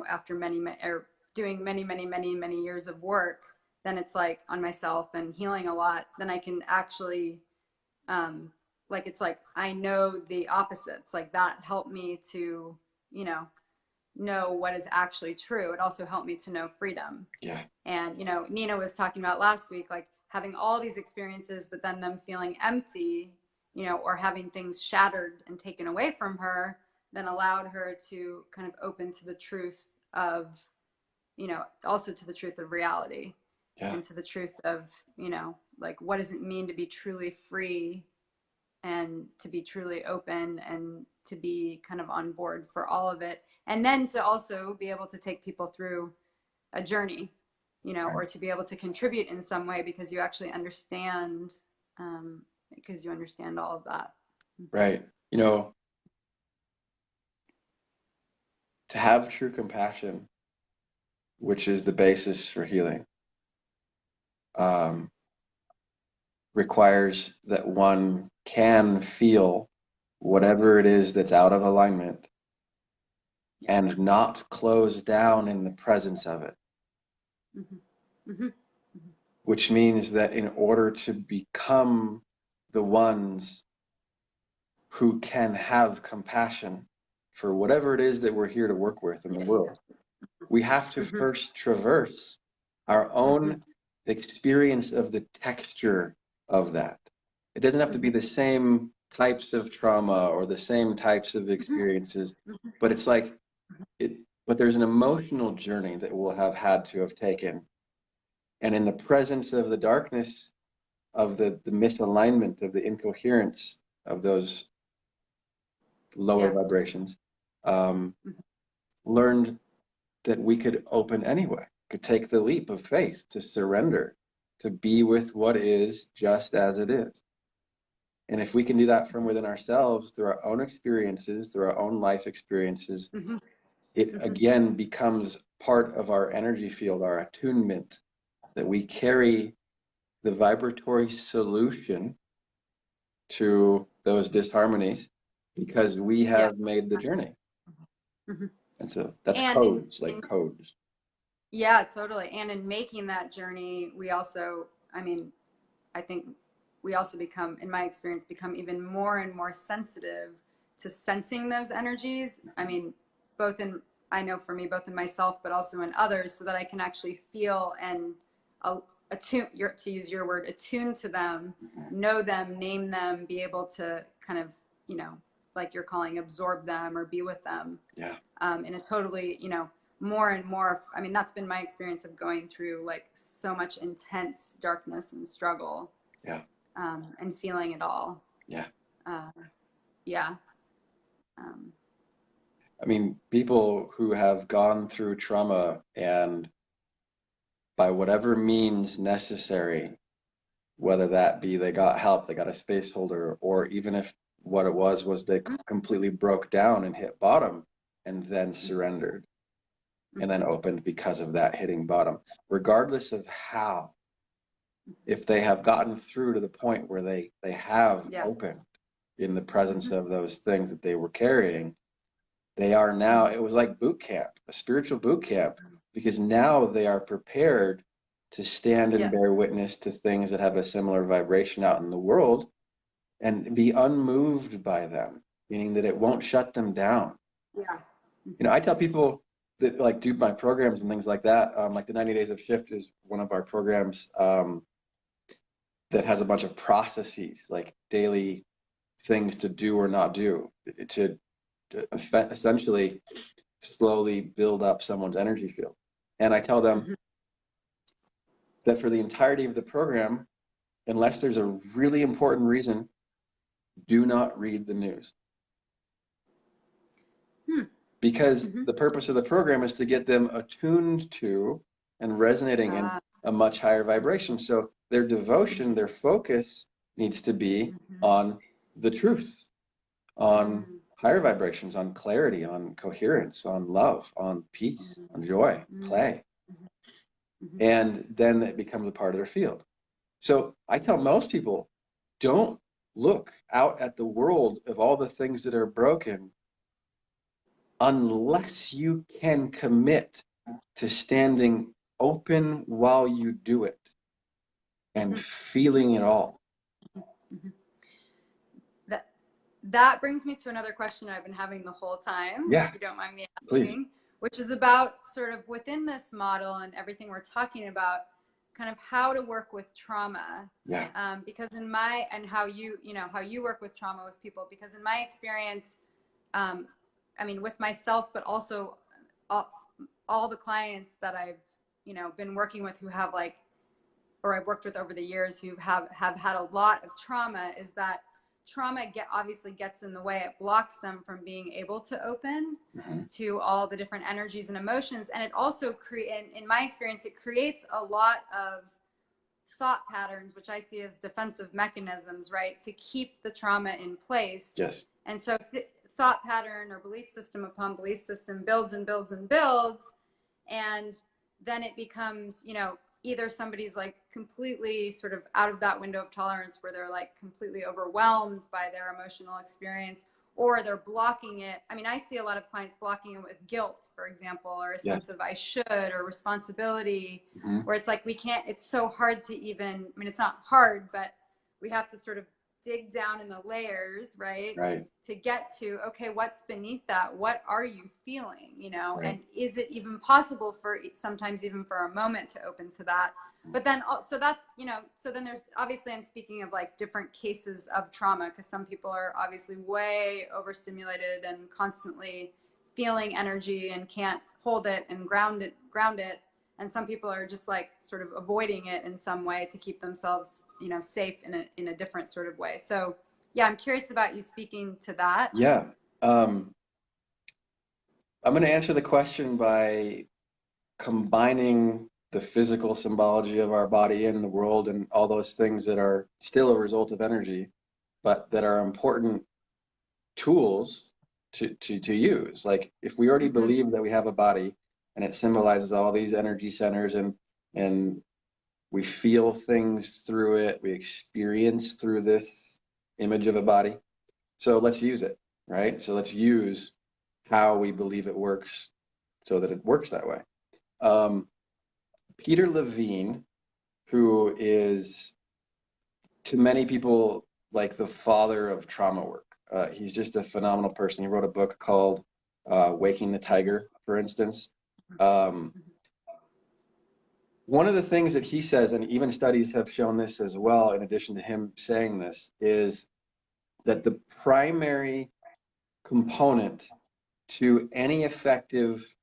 after or doing many years of work, then it's like on myself and healing a lot, then I can actually, like, it's like, I know the opposites, like that helped me to, you know what is actually true. It also helped me to know freedom. Yeah. And, Nina was talking about last week, like having all these experiences, but then them feeling empty, or having things shattered and taken away from her, then allowed her to kind of open to the truth of, also to the truth of reality Yeah. and to the truth of, like, what does it mean to be truly free and to be truly open and to be kind of on board for all of it. And then to also be able to take people through a journey, you know, Right. or to be able to contribute in some way because you actually understand, because you understand all of that. Right. You know, to have true compassion, which is the basis for healing, um, requires that one can feel whatever it is that's out of alignment Yeah. and not close down in the presence of it, Mm-hmm. Mm-hmm. which means that in order to become the ones who can have compassion for whatever it is that we're here to work with in the Yeah. world, we have to Mm-hmm. first traverse our Mm-hmm. own experience of the texture of that. It doesn't have to be Mm-hmm. the same types of trauma or the same types of experiences, Mm-hmm. but it's like it, but there's an emotional journey that we'll have had to have taken. And in the presence of the darkness, of the misalignment, of the incoherence of those lower Yeah. vibrations, um, Mm-hmm. learned that we could open anyway, could take the leap of faith to surrender, to be with what is just as it is. And if we can do that from within ourselves through our own experiences, through our own life experiences, Mm-hmm. it Mm-hmm. again becomes part of our energy field, our attunement, that we carry the vibratory solution to those disharmonies because we Yeah. have made the journey. Mm-hmm. And so that's And codes, like in codes. yeah, totally. And in making that journey, we also, I mean, I think we also become, in my experience, become even more and more sensitive to sensing those energies. I mean, both in, I know for me, both in myself, but also in others, so that I can actually feel and attune, to use your word, attune to them, know them, name them, be able to kind of, you know, like you're calling, absorb them or be with them, Yeah, in a totally, you know, more and more. I mean, that's been my experience of going through like so much intense darkness and struggle, yeah, and feeling it all. yeah. Uh, yeah. Um, I mean, people who have gone through trauma and by whatever means necessary, whether that be they got help, they got a space holder, or even if what it was they completely broke down and hit bottom and then surrendered and then opened because of that hitting bottom. Regardless of how, if they have gotten through to the point where they have yeah. opened in the presence Mm-hmm. of those things that they were carrying, they are now, Mm-hmm. it was like boot camp, a spiritual boot camp, because now they are prepared to stand and Yeah. bear witness to things that have a similar vibration out in the world and be unmoved by them, meaning that it won't shut them down. Yeah. You know, Mm-hmm. I tell people that like do my programs and things like that. Like the 90 Days of Shift is one of our programs that has a bunch of processes, like daily things to do or not do, to essentially slowly build up someone's energy field. And I tell them Mm-hmm. that for the entirety of the program, unless there's a really important reason, do not read the news. Because Mm-hmm. the purpose of the program is to get them attuned to and resonating in Uh, a much higher vibration. So their devotion, their focus needs to be on the truth, on mm-hmm. higher vibrations, on clarity, on coherence, on love, on peace, on joy, Mm-hmm. play. Mm-hmm. And then it becomes a part of their field. So I tell most people, don't look out at the world of all the things that are broken unless you can commit to standing open while you do it and Mm-hmm. feeling it all. Mm-hmm. That that brings me to another question I've been having the whole time, if Yeah, you don't mind me please. asking, which is about sort of within this model and everything we're talking about, kind of how to work with trauma. Yeah, Because in my, and how you know, how you work with trauma with people, because in my experience, um, I mean, with myself, but also all, all the clients that I've, you know, been working with who have like, or I've worked with over the years who have had a lot of trauma, is that trauma obviously gets in the way. It blocks them from being able to open Mhm. to all the different energies and emotions. And it also in my experience, it creates a lot of thought patterns, which I see as defensive mechanisms, right, to keep the trauma in place. Yes. And so thought pattern or belief system upon belief system builds and builds and builds. And then it becomes, either somebody's like completely sort of out of that window of tolerance where they're like completely overwhelmed by their emotional experience, or they're blocking it. I mean, I see a lot of clients blocking it with guilt, for example, or a Yes. sense of I should or responsibility, Mhm. where it's like we can't, it's so hard to even, I mean, it's not hard, but we have to sort of dig down in the layers, right? Right. To get to, okay, what's beneath that? What are you feeling, Right. and is it even possible for sometimes even for a moment to open to that? But then, so that's, so then there's, obviously I'm speaking of like different cases of trauma, because some people are obviously way overstimulated and constantly feeling energy and can't hold it and ground it. And some people are just like sort of avoiding it in some way to keep themselves, safe in a different sort of way. So yeah, I'm curious about you speaking to that. Yeah. Um, I'm going to answer the question by combining the physical symbology of our body and the world and all those things that are still a result of energy, but that are important tools to use. Like if we already believe that we have a body and it symbolizes all these energy centers and we feel things through it, we experience through this image of a body. So let's use it, right? So let's use how we believe it works so that it works that way. Peter Levine, who is to many people like the father of trauma work. He's just a phenomenal person. He wrote a book called Waking the Tiger, for instance. One of the things that he says, and even studies have shown this as well, in addition to him saying this, is that the primary component to any effective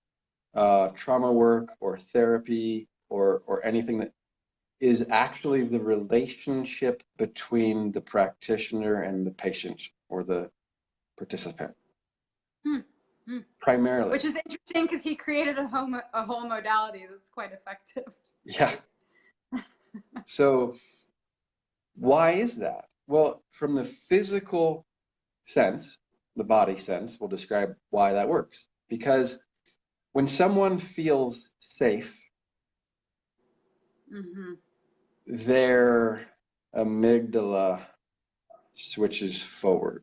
trauma work or therapy or anything that is actually the relationship between the practitioner and the patient or the participant. Primarily. Which is interesting because he created a whole modality that's quite effective. Yeah. So why is that? Well, from the physical sense, the body sense, we'll describe why that works. Because when someone feels safe, their amygdala switches forward.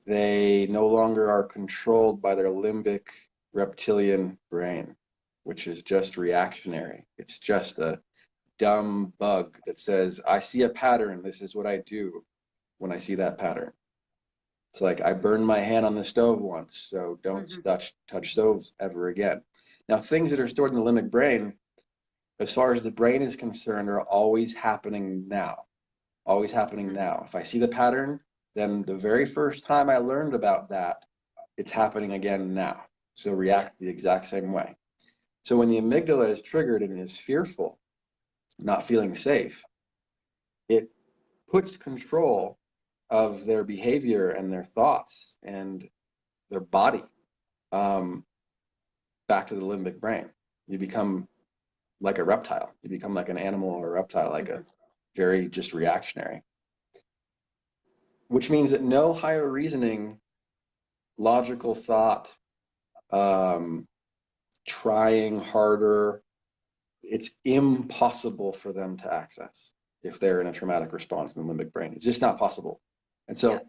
They no longer are controlled by their limbic reptilian brain, which is just reactionary. It's just a dumb bug that says, I see a pattern. This is what I do when I see that pattern. It's like I burned my hand on the stove once, so don't touch stoves ever again. Now, things that are stored in the limbic brain, as far as the brain is concerned, are always happening now. Always happening now. If I see the pattern, then the very first time I learned about that, it's happening again now. So react the exact same way. So when the amygdala is triggered and is fearful, not feeling safe, it puts control of their behavior and their thoughts and their body back to the limbic brain. You become like a reptile. You become like an animal or a reptile, like a very just reactionary. Which means that no higher reasoning, logical thought, trying harder, it's impossible for them to access if they're in a traumatic response in the limbic brain. It's just not possible. And so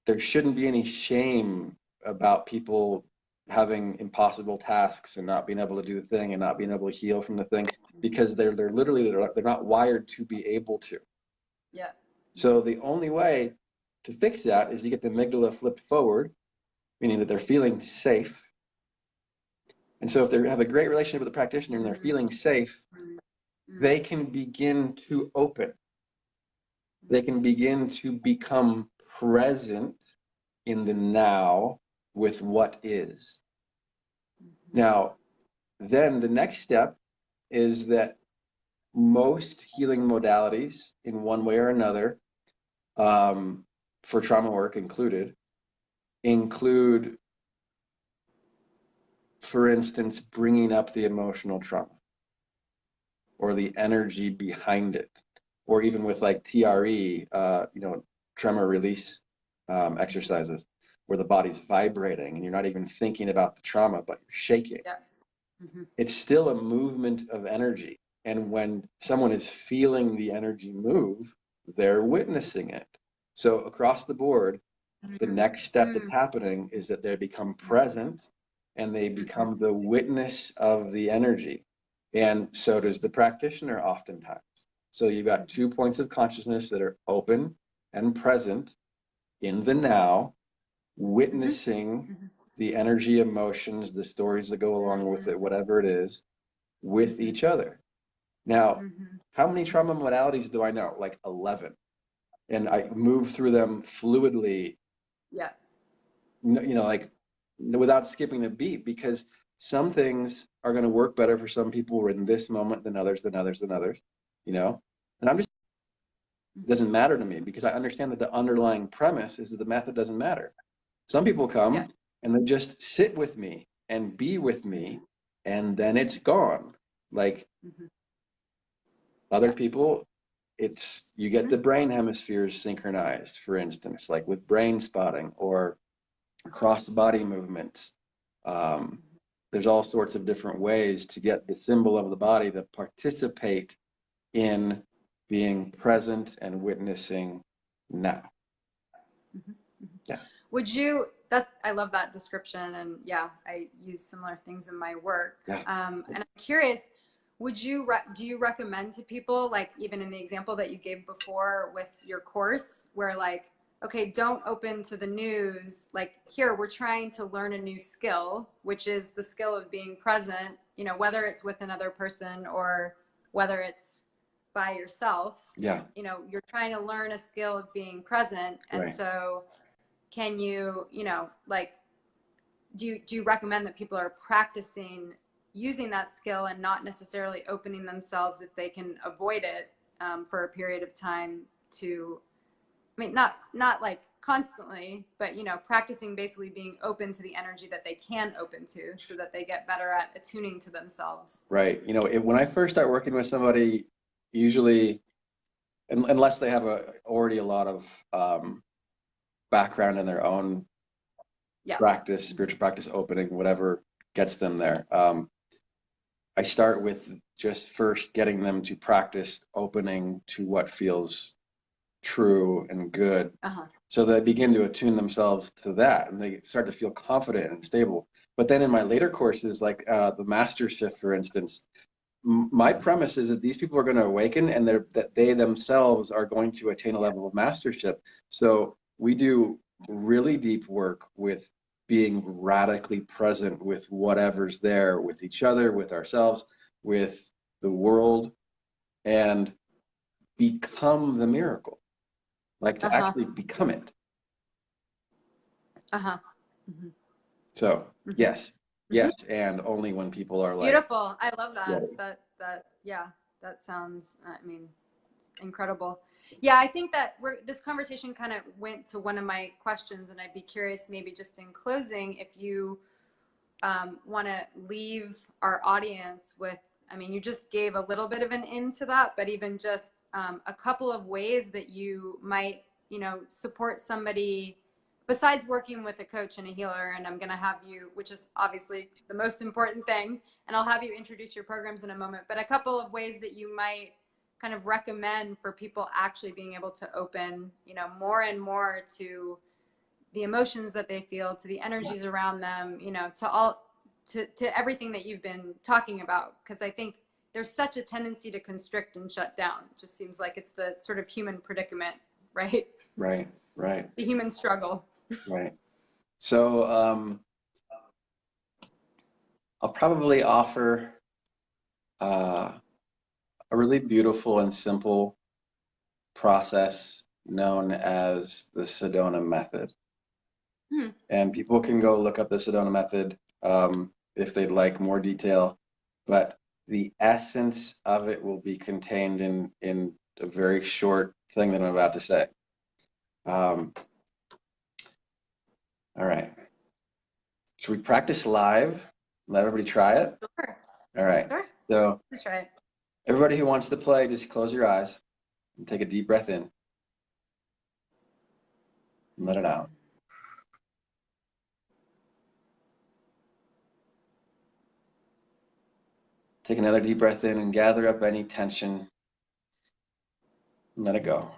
there shouldn't be any shame about people having impossible tasks and not being able to do the thing and not being able to heal from the thing, because they're not wired to be able to. Yeah. So the only way to fix that is you get the amygdala flipped forward, meaning that they're feeling safe. And so if they have a great relationship with the practitioner and they're feeling safe, they can begin to open. They can begin to become present in the now with what is. Now, then the next step is that most healing modalities in one way or another, for trauma work included, include, for instance, bringing up the emotional trauma or the energy behind it, or even with like TRE, tremor release exercises, where the body's vibrating and you're not even thinking about the trauma, but you're shaking. Yeah. Mm-hmm. It's still a movement of energy. And when someone is feeling the energy move, they're witnessing it. So across the board, the next step that's happening is that they become present and they become the witness of the energy. And so does the practitioner oftentimes. So you've got 2 points of consciousness that are open and present in the now, witnessing the energy, emotions, the stories that go along with it, whatever it is, with each other. Now, how many trauma modalities do I know? Like 11. And I move through them fluidly. Yeah. Like without skipping a beat, because some things are going to work better for some people in this moment than others, and I'm just, it doesn't matter to me, because I understand that the underlying premise is that the method doesn't matter. Some people come and they just sit with me and be with me, and then it's gone. Like other people, it's, you get the brain hemispheres synchronized, for instance, like with brain spotting or cross body movements. There's all sorts of different ways to get the symbol of the body to participate in being present and witnessing now. Yeah. Would you, I love that description. And yeah, I use similar things in my work. Yeah. And I'm curious, do you recommend to people, like even in the example that you gave before with your course, where like, okay, don't open to the news. Like here, we're trying to learn a new skill, which is the skill of being present, whether it's with another person or whether it's by yourself. Yeah. You're trying to learn a skill of being present. And Right. so can you, like, do you recommend that people are practicing using that skill and not necessarily opening themselves if they can avoid it for a period of time to, not like constantly, but, practicing basically being open to the energy that they can open to so that they get better at attuning to themselves. Right. When I first start working with somebody, usually, unless they have already a lot of background in their own practice, spiritual practice, opening, whatever gets them there. I start with just first getting them to practice opening to what feels true and good. So they begin to attune themselves to that, and they start to feel confident and stable. But then in my later courses, like the Master Shift, for instance, my premise is that these people are going to awaken, and that they themselves are going to attain a level of mastership. So we do really deep work with being radically present with whatever's there, with each other, with ourselves, with the world, and become the miracle, like to actually become it. So yes, and only when people are like, beautiful. I love that. That sounds, it's incredible. Yeah, I think that this conversation kind of went to one of my questions, and I'd be curious, maybe just in closing, if you want to leave our audience with, you just gave a little bit of an into that, but even just a couple of ways that you might, support somebody besides working with a coach and a healer. And I'm going to have you, which is obviously the most important thing, and I'll have you introduce your programs in a moment, but a couple of ways that you might kind of recommend for people actually being able to open, more and more to the emotions that they feel, to the energies around them, to everything that you've been talking about. Because I think there's such a tendency to constrict and shut down. It just seems like it's the sort of human predicament, right? Right. The human struggle. Right. So I'll probably offer a really beautiful and simple process known as the Sedona method. And people can go look up the Sedona method if they'd like more detail. But the essence of it will be contained in a very short thing that I'm about to say. All right. Should we practice live? Let everybody try it? Sure. All right. Sure. So Let's try it. everybody who wants to play, just close your eyes and take a deep breath in and let it out. Take another deep breath in and gather up any tension and let it go.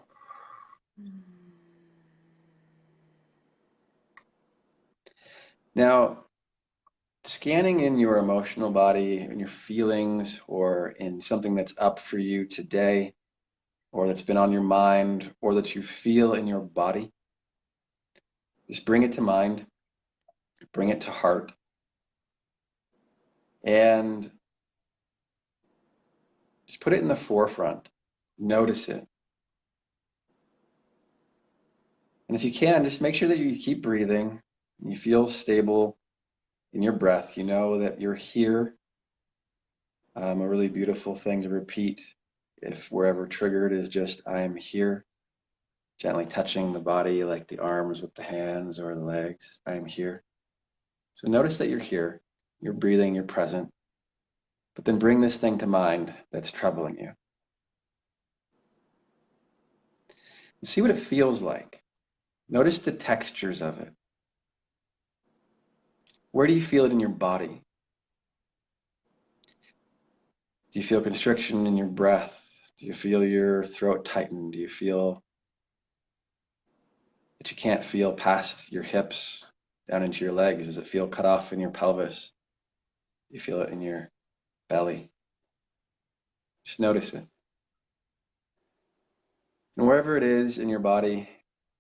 Now, scanning in your emotional body, in your feelings, or in something that's up for you today, or that's been on your mind, or that you feel in your body, just bring it to mind, bring it to heart, and just put it in the forefront. Notice it. And if you can, just make sure that you keep breathing, and you feel stable in your breath. You know that you're here. A really beautiful thing to repeat if wherever triggered is just, I am here. Gently touching the body like the arms with the hands or the legs. I am here. So notice that you're here. You're breathing, you're present. But then bring this thing to mind that's troubling you. And see what it feels like. Notice the textures of it. Where do you feel it in your body? Do you feel constriction in your breath? Do you feel your throat tighten? Do you feel that you can't feel past your hips down into your legs? Does it feel cut off in your pelvis? Do you feel it in your belly? Just notice it. And wherever it is in your body,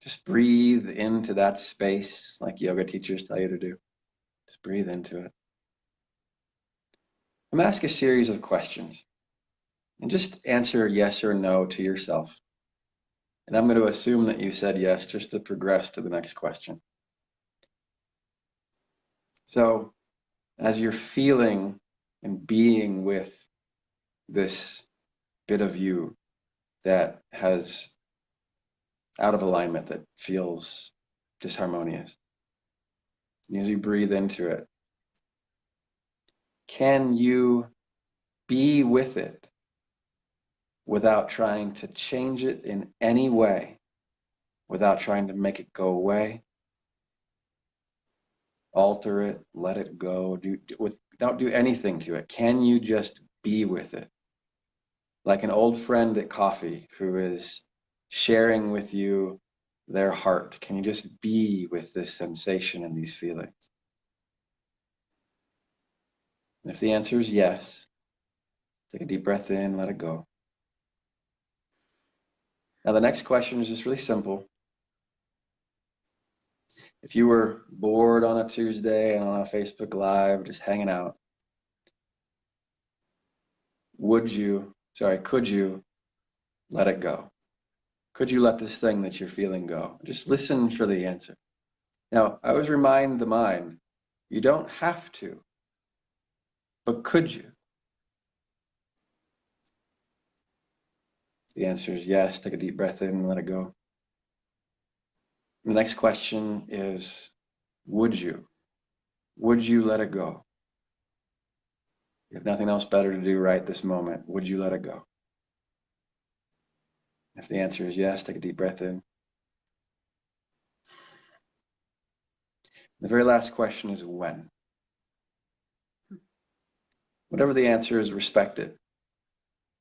just breathe into that space like yoga teachers tell you to do. Just breathe into it. I'm going to ask a series of questions and just answer yes or no to yourself. And I'm going to assume that you said yes just to progress to the next question. So as you're feeling and being with this bit of you that has out of alignment, that feels disharmonious, and as you breathe into it, can you be with it without trying to change it in any way, without trying to make it go away, alter it, let it go, don't do anything to it? Can you just be with it? Like an old friend at coffee who is sharing with you their heart. Can you just be with this sensation and these feelings? And if the answer is yes, take a deep breath in, let it go. Now the next question is just really simple. If you were bored on a Tuesday and on a Facebook Live, just hanging out, could you let it go? Could you let this thing that you're feeling go? Just listen for the answer. Now, I always remind the mind, you don't have to, but could you? The answer is yes. Take a deep breath in and let it go. The next question is, would you? Would you let it go? You have nothing else better to do right this moment. Would you let it go? If the answer is yes, take a deep breath in. The very last question is when. Whatever the answer is, respect it.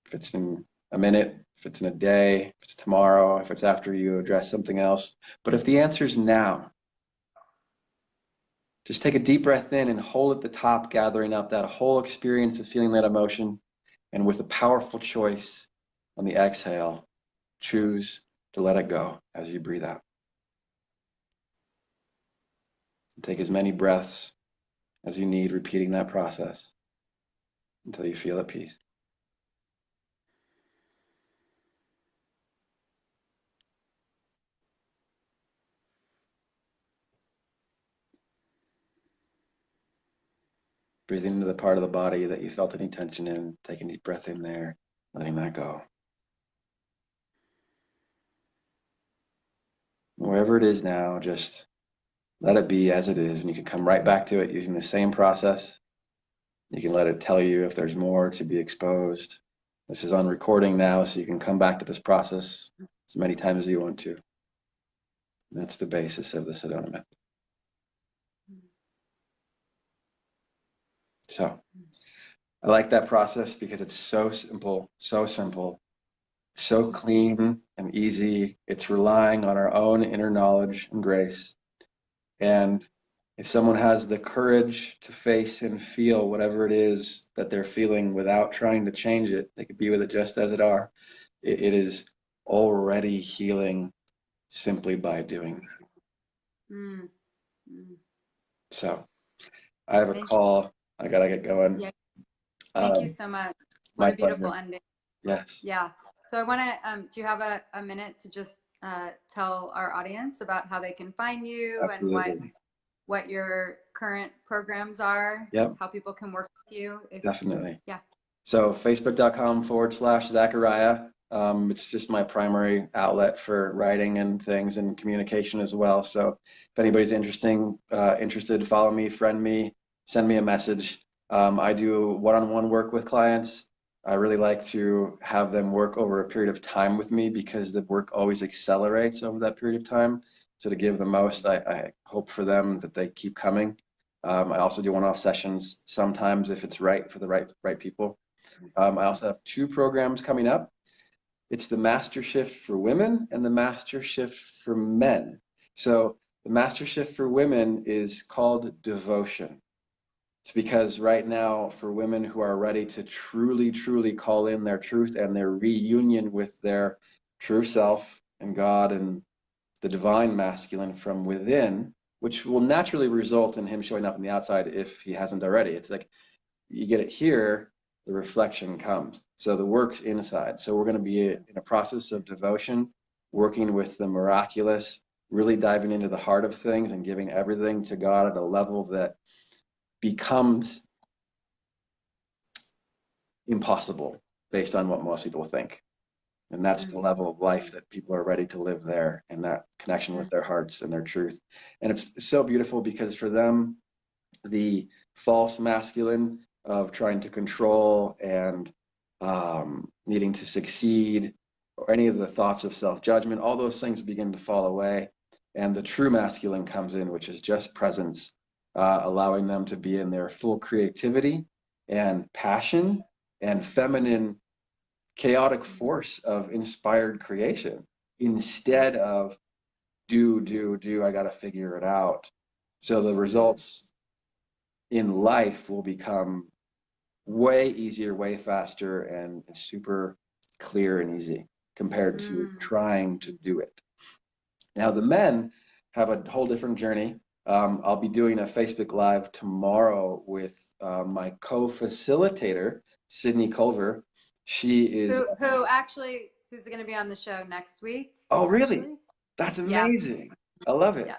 If it's in a minute, if it's in a day, if it's tomorrow, if it's after you address something else. But if the answer is now, just take a deep breath in and hold at the top, gathering up that whole experience of feeling that emotion. And with a powerful choice on the exhale, choose to let it go as you breathe out. Take as many breaths as you need, repeating that process until you feel at peace. Breathing into the part of the body that you felt any tension in, taking a deep breath in there, letting that go. Wherever it is now, just let it be as it is, and you can come right back to it using the same process. You can let it tell you if there's more to be exposed. This is on recording now, so you can come back to this process as many times as you want to. That's the basis of the Sedona method. So I like that process because it's so simple, so clean and easy. It's relying on our own inner knowledge and grace. And if someone has the courage to face and feel whatever it is that they're feeling without trying to change it, they could be with it just as it are. It is already healing simply by doing that. Mm. Mm. So I have a Thank call. I gotta get going. you. Yeah. Thank you Um, so much. What my a beautiful pleasure. ending. Yes, Yeah. So I want to, do you have a minute to just tell our audience about how they can find you and absolutely. what your current programs are, Yep, how people can work with you? If definitely. yeah. So facebook.com/Zachariah. It's just my primary outlet for writing and things and communication as well. So if anybody's interested, follow me, friend me, send me a message. I do one-on-one work with clients. I really like to have them work over a period of time with me because the work always accelerates over that period of time. So to give the most, I hope for them that they keep coming. I also do one-off sessions sometimes if it's right for the right people. I also have two programs coming up. It's the Master Shift for women and the Master Shift for men. So the Master Shift for women is called Devotion. It's because right now, for women who are ready to truly, truly call in their truth and their reunion with their true self and God and the divine masculine from within, which will naturally result in him showing up on the outside if he hasn't already. It's like you get it here, the reflection comes. So the work's inside. So we're going to be in a process of devotion, working with the miraculous, really diving into the heart of things and giving everything to God at a level that becomes impossible based on what most people think. And that's the level of life that people are ready to live there, and that connection with their hearts and their truth. And it's so beautiful because for them, the false masculine of trying to control and needing to succeed, or any of the thoughts of self-judgment, all those things begin to fall away. And the true masculine comes in, which is just presence, allowing them to be in their full creativity and passion and feminine chaotic force of inspired creation instead of do, I got to figure it out. So the results in life will become way easier, way faster, and super clear and easy compared to trying to do it. Now, the men have a whole different journey. I'll be doing a Facebook Live tomorrow with my co-facilitator, Sydney Culver. She is. Who's going to be on the show next week? Oh, really? Actually, That's yeah, amazing. I love it. yeah,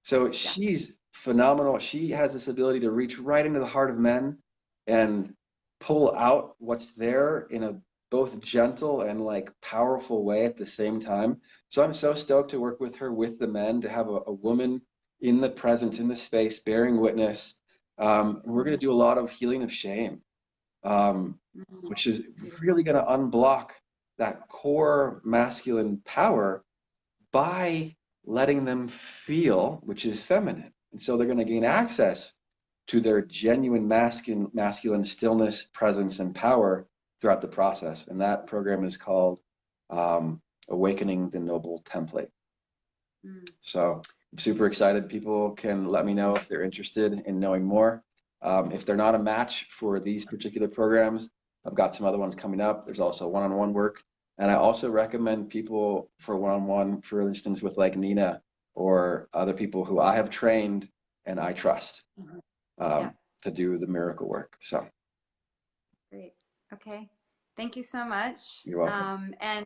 So yeah. she's phenomenal. She has this ability to reach right into the heart of men and pull out what's there in a both gentle and like powerful way at the same time. So I'm so stoked to work with her with the men, to have a woman in the presence, in the space, bearing witness. We're going to do a lot of healing of shame, which is really going to unblock that core masculine power by letting them feel, which is feminine. And so they're going to gain access to their genuine masculine stillness, presence, and power throughout the process. And that program is called Awakening the Noble Template. So I'm super excited. People can let me know if they're interested in knowing more. If they're not a match for these particular programs, I've got some other ones coming up. There's also one-on-one work. And I also recommend people for one-on-one, for instance, with like Nina or other people who I have trained and I trust Yeah. to do the miracle work. So Great. Okay. Thank you so much. you're welcome. And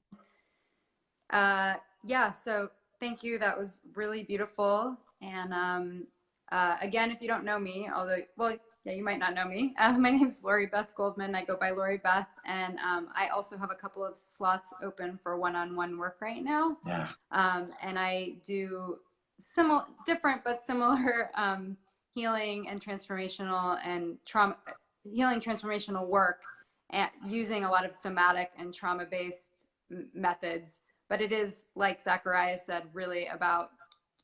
yeah, so thank you. That was really beautiful. And again, if you don't know me, although, well, Yeah, you might not know me. My name's Lori Beth Goldman. I go by Lori Beth, and I also have a couple of slots open for one-on-one work right now. Yeah. And I do similar, different but similar healing and transformational and trauma healing transformational work, and using a lot of somatic and trauma-based methods. But it is, like Zachariah said, really about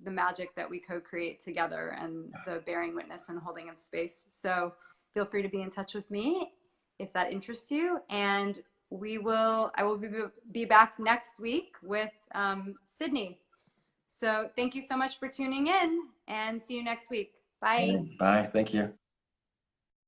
the magic that we co-create together and the bearing witness and holding of space. So feel free to be in touch with me if that interests you. And I will be back next week with Sydney. So thank you so much for tuning in, and see you next week. Bye. Bye. Thank you.